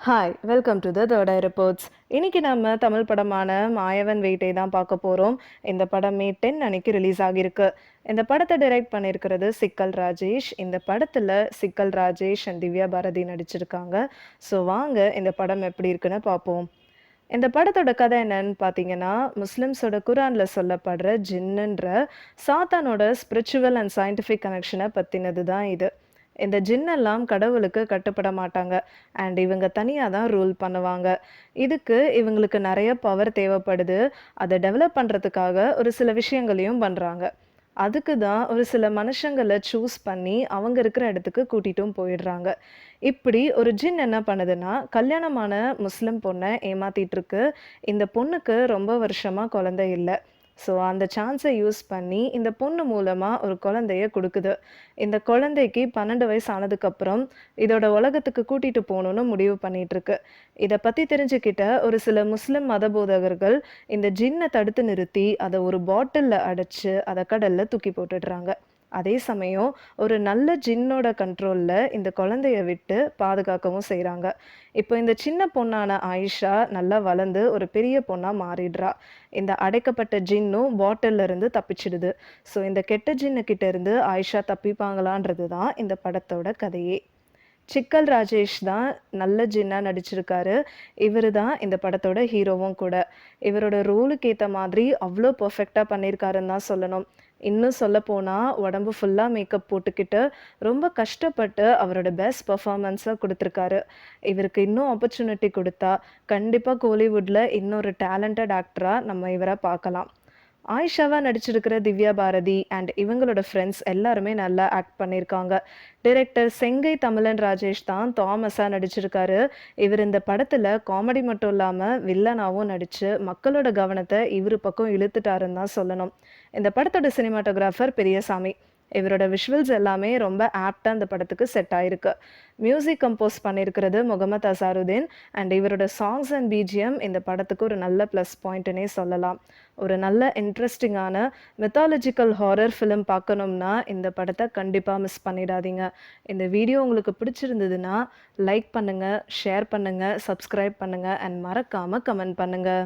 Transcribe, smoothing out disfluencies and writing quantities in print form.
Hi welcome to the third I reports. இன்னைக்கு நம்ம தமிழ் படமான மாயவன் வெயிட்டை தான் பார்க்க போகிறோம். இந்த படம் மே 10 அன்னைக்கு ரிலீஸ் ஆகியிருக்கு. இந்த படத்தை டைரக்ட் பண்ணியிருக்கிறது சிக்கல் ராஜேஷ். இந்த படத்தில் சிக்கல் ராஜேஷ் அண்ட் திவ்யா பாரதி நடிச்சிருக்காங்க. ஸோ வாங்க இந்த படம் எப்படி இருக்குன்னு பார்ப்போம். இந்த படத்தோட கதை என்னன்னு பார்த்தீங்கன்னா, முஸ்லிம்ஸோட குரானில் சொல்லப்படுற ஜின்னுன்ற சாத்தானோட ஸ்பிரிச்சுவல் அண்ட் சயின்டிஃபிக் கனெக்ஷனை பற்றினது தான் இது. இந்த ஜின்னெல்லாம் கடவுளுக்கு கட்டுப்பட மாட்டாங்க அண்ட் இவங்க தனியாக தான் ரூல் பண்ணுவாங்க. இதுக்கு இவங்களுக்கு நிறைய பவர் தேவைப்படுது. அதை டெவலப் பண்ணுறதுக்காக ஒரு சில விஷயங்களையும் பண்ணுறாங்க. அதுக்கு தான் ஒரு சில மனுஷங்களை சூஸ் பண்ணி அவங்க இருக்கிற இடத்துக்கு கூட்டிட்டும் போயிடுறாங்க. இப்படி ஒரு ஜின் என்ன பண்ணுதுன்னா, கல்யாணமான முஸ்லிம் பொண்ணை ஏமாத்திட்டு இருக்கு. இந்த பொண்ணுக்கு ரொம்ப வருஷமா குழந்தை இல்லை. ஸோ அந்த சான்ஸை யூஸ் பண்ணி இந்த பொண்ணு மூலமாக ஒரு குழந்தைய கொடுக்குது. இந்த குழந்தைக்கு 12 வயசு ஆனதுக்கப்புறம் இதோட உலகத்துக்கு கூட்டிகிட்டு போகணுன்னு முடிவு பண்ணிட்டு இருக்கு. இதை பற்றி தெரிஞ்சுக்கிட்ட ஒரு சில முஸ்லிம் மத போதகர்கள் இந்த ஜின்னை தடுத்து நிறுத்தி அதை ஒரு பாட்டிலில் அடைச்சு அதை கடலில் தூக்கி போட்டுடுறாங்க. அதே சமயம் ஒரு நல்ல ஜின்னோட கண்ட்ரோலில் இந்த குழந்தைய விட்டு பாதுகாக்கவும் செய்கிறாங்க. இப்போ இந்த சின்ன பொண்ணான ஆயிஷா நல்லா வளர்ந்து ஒரு பெரிய பொண்ணாக மாறிடுறா. இந்த அடைக்கப்பட்ட ஜின்னும் பாட்டில்ல இருந்து தப்பிச்சிடுது. ஸோ இந்த கெட்ட ஜின்னுக்கிட்ட இருந்து ஆயிஷா தப்பிப்பாங்களான்றது தான் இந்த படத்தோட கதையே. சிக்கல் ராஜேஷ் தான் நல்ல ஜின்னா நடிச்சிருக்காரு. இவர் தான் இந்த படத்தோட ஹீரோவும் கூட. இவரோட ரோலுக்கு ஏற்ற மாதிரி அவ்வளோ பர்ஃபெக்டாக பண்ணியிருக்காருன்னு தான் சொல்லணும். இன்னும் சொல்லப்போனால் உடம்பு ஃபுல்லாக மேக்கப் போட்டுக்கிட்டு ரொம்ப கஷ்டப்பட்டு அவரோட பெஸ்ட் பர்ஃபார்மன்ஸை கொடுத்துருக்காரு. இவருக்கு இன்னும் ஆப்பர்ச்சுனிட்டி கொடுத்தா கண்டிப்பாக கோலிவுட்டில் இன்னொரு டேலண்டட் ஆக்டராக நம்ம இவரை பார்க்கலாம். ஆயிஷாவா நடிச்சிருக்கிற திவ்யா பாரதி அண்ட் இவங்களோட ஃப்ரெண்ட்ஸ் எல்லாருமே நல்லா ஆக்ட் பண்ணியிருக்காங்க. டைரக்டர் செங்கை தமிழன் ராஜேஷ் தான் தாமஸாக நடிச்சிருக்காரு. இவர் இந்த படத்தில் காமெடி மட்டும் இல்லாமல் வில்லனாகவும் நடித்து மக்களோட கவனத்தை இவர் பக்கம் இழுத்துட்டாருன்னு தான் சொல்லணும். இந்த படத்தோட சினிமாட்டோகிராஃபர் பெரியசாமி. இவரோட விஷுவல்ஸ் எல்லாமே ரொம்ப ஆப்டாக அந்த படத்துக்கு செட் ஆயிருக்கு. மியூசிக் கம்போஸ் பண்ணியிருக்கிறது முகமது அசாருதீன் அண்ட் இவரோட சாங்ஸ் அண்ட் பிஜிஎம் இந்த படத்துக்கு ஒரு நல்ல ப்ளஸ் பாயிண்ட்டுனே சொல்லலாம். ஒரு நல்ல இன்ட்ரெஸ்டிங்கான மித்தாலஜிக்கல் ஹாரர் ஃபிலிம் பார்க்கணும்னா இந்த படத்தை கண்டிப்பாக மிஸ் பண்ணிடாதீங்க. இந்த வீடியோ உங்களுக்கு பிடிச்சிருந்ததுன்னா லைக் பண்ணுங்கள், ஷேர் பண்ணுங்கள், சப்ஸ்கிரைப் பண்ணுங்கள் அண்ட் மறக்காமல் கமெண்ட் பண்ணுங்கள்.